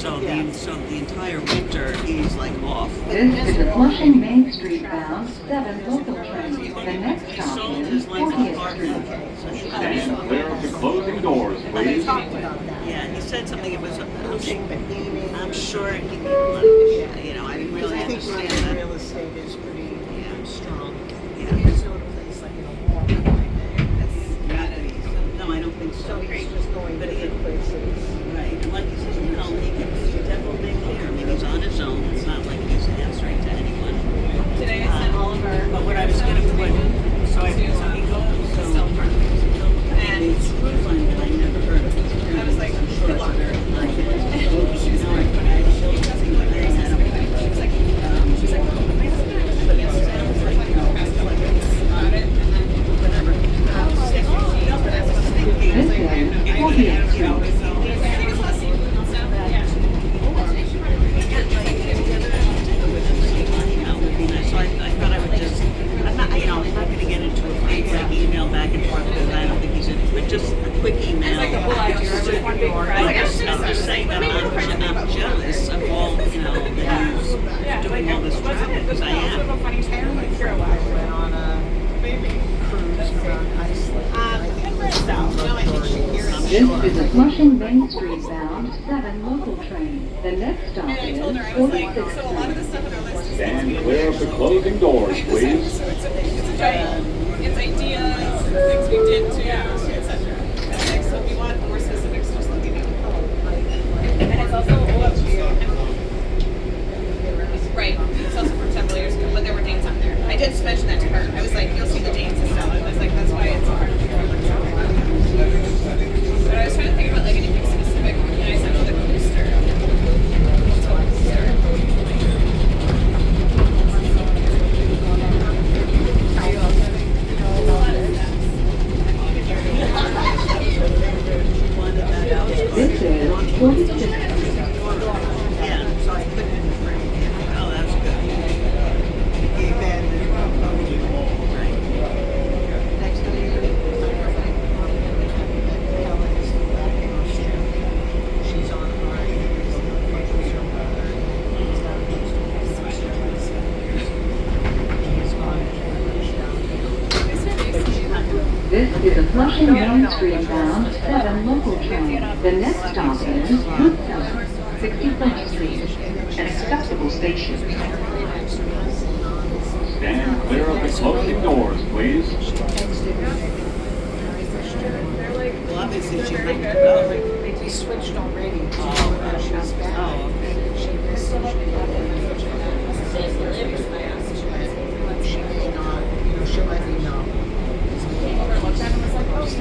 So the entire winter he's like off. This is a Flushing Main Street bound 7 local train. The next stop is 40th Street. Stand clear of the closing doors, please. Yeah, he said something. It was. I'm sure he. You know, I didn't really I think understand Ryan that. real estate is pretty strong. Yeah. There's no place like in a walk right there. No, I don't think so. So he's just going But to he- different places. Right, and like you said, you know, he can definitely make clear. I mean, he's on his own. It's not like he's answering to anyone. Today I sent all of our. But what I was going to put, so he goes, and it's cruise line that I never heard of. I was like, I'm sure good luck. it's very like it. She's not like, but I still think that they had a. She's like, but It sounds like, you know, it's like got it, and then whatever. No, but I was thinking, This is 40th Street. So I thought I would just, I'm not, you know, I'm not going to get into a big like email back and forth because I don't think he's in, but just a quick email. like a whole idea. Just one big I'm just saying that I'm jealous of all, you know, that he's doing all this travel because I am. a funny story. Went on a cruise around Iceland. No, I think she hears This is a Flushing Main Street bound 7 local train. The next stop And I is told her, I was like, 46th so a lot of the Street. stuff on our list is Stand clear of the closing doors, please. So it's a giant, it's ideas, things we did too, etc. And so if you want more specifics, just let me know. And it's also right. It's also from several years ago, but there were dates on there. I did mention that to her. I was like, you'll see the dates and stuff. I was like, that's why it's hard to figure out what's going on. But I was trying to think about like anything specific. And I sent her the coaster. This is 46th Street. Yeah, so I put it in the frame. Oh, that's good. He abandoned Right. next to me. Helen is back in Australia. She's on a ride. She's her mother. He's not used to Australia. She's gone. This is a Flushing Main Street bound 7 local train. The next stop is Woodside, 61st Street, an acceptable station. Stand clear of the closing doors, please. Well, obviously she looked it up. We switched already to Oh, where she's back. oh, okay. She messaged me. She may not, you know, she'll let me know.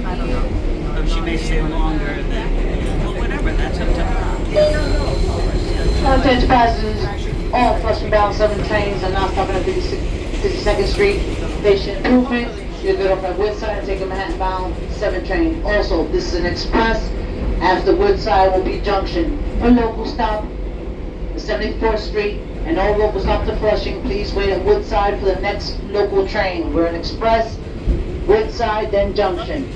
I don't know. Or she may stay longer than, well, whatever, that's up to her. Yeah. Attention passengers, all Flushing bound 7 trains are now stopping at 52nd Street. Station improvement. You'll get off at Woodside and take a Manhattan bound 7 train. Also, this is an express. After Woodside will be Junction. For local stop, 74th Street, and all local stop to Flushing, please wait at Woodside for the next local train. We're an express, Woodside, then Junction.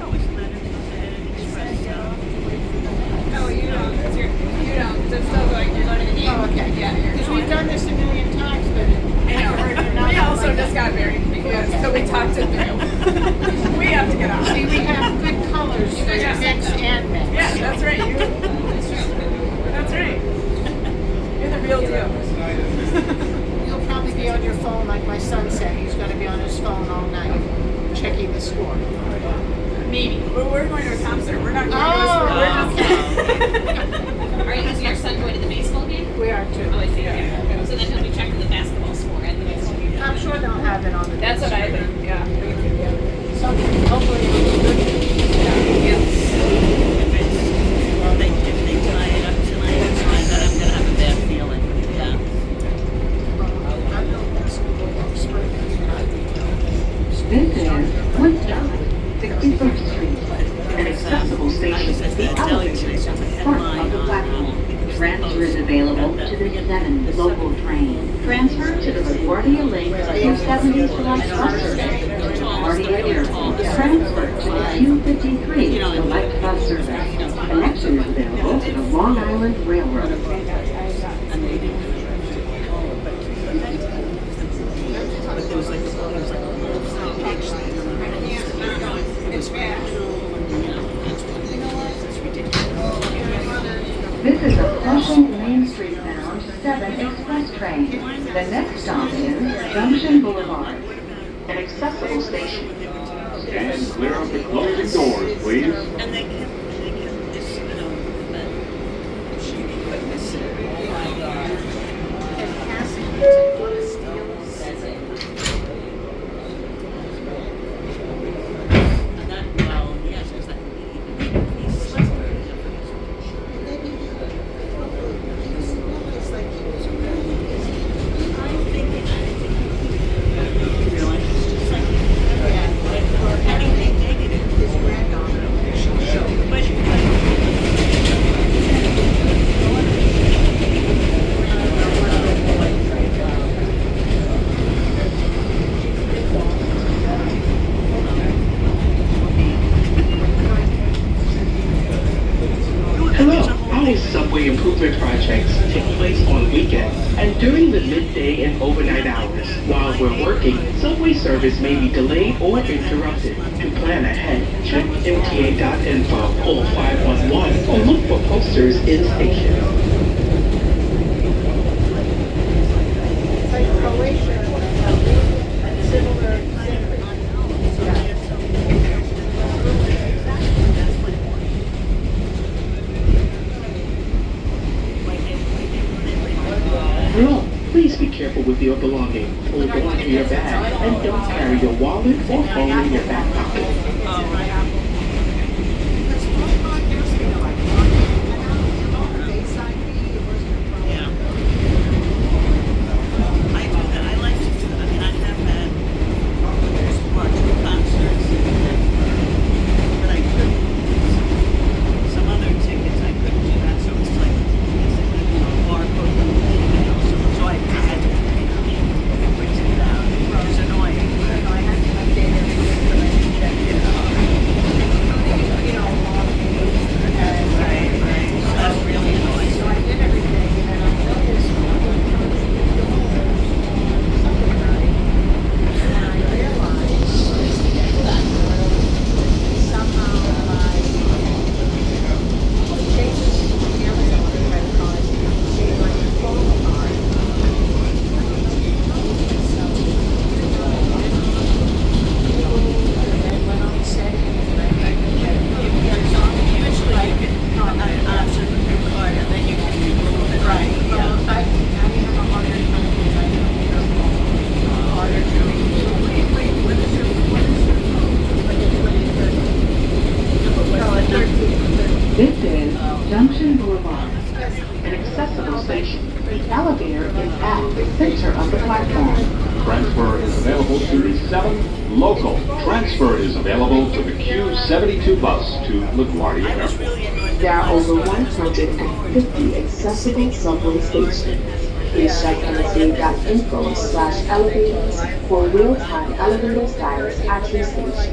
Oh, isn't that an express? Oh, you don't, because you don't, it's still going, you're going to the Oh, okay. Yeah, you're Because we've done this a million times, but I know. We also just got very confused, so we talked it through. We have to get off. see, we have good colors for mix and mix. Yeah, that's right. You. That's right. You're the real deal. You'll probably be on your phone like my son said. He's going to be on his phone all night, checking the score. Maybe. But we're going to a concert. We're not going Oh, to a sport. All right, is your son going to the baseball game? We are too. Oh, I see. Okay. So then he'll be checking the basketball score at the baseball game. I'm sure they'll have it on the. That's what I think. Yeah. Something, hopefully it'll be good. If they tie it up tonight, it's fine, then I'm gonna have a bad feeling. Yeah. I know that's spring. This is Woodside, 61st Street, an accessible station. The elevator is at the front of the platform. Transfer is available to the 7 local train. Transfer to the LaGuardia Link Q70 Select Bus Service. LaGuardia Airport, transfer to the Q53 select bus service. Connection is available to the Long Island Railroad. And they didn't but there was like a whole page thing. It's bad. This is a Flushing Main Street bound 7 express train. The next stop is Junction Boulevard, an accessible station. And clear up the closing doors, please. And they kept this, that she put this and that, well, yes, because he slept very different. I think you realize it's just like for anything negative. His granddaughter, she'll show. But Hello. Our subway improvement projects take place on weekends and during the midday and overnight hours. While we're working, subway service may be delayed or interrupted. To plan ahead, check mta.info, call 511, or look for posters in stations. Hello, please be careful with your belongings. Hold on to your bag and don't carry your wallet or phone in your back pocket. yeah. I do that. I like to do that. I mean, I have had watched concerts, but I couldn't. Some other tickets I couldn't do that, so it's like barcode. So I had to print it out. It was annoying. I had to update everything when I checked it out. Right. So that's really annoying. So I did everything, and I noticed something right, and I realized somehow my changes to Amazon credit card gave my phone card. And then went on settings, and I usually you can option the new card, and then you can remove it. Right. Yeah. I have a harder time because I don't know harder to wait, what is your This is Junction Boulevard, an accessible station. The elevator is at the center of the platform. Transfer is available to the 7 local. Transfer is available to the Q72 bus to LaGuardia I was Airport. really annoyed. There are over 150 accessible subway stations. Please check mta.info/elevators for real-time elevator status at your station.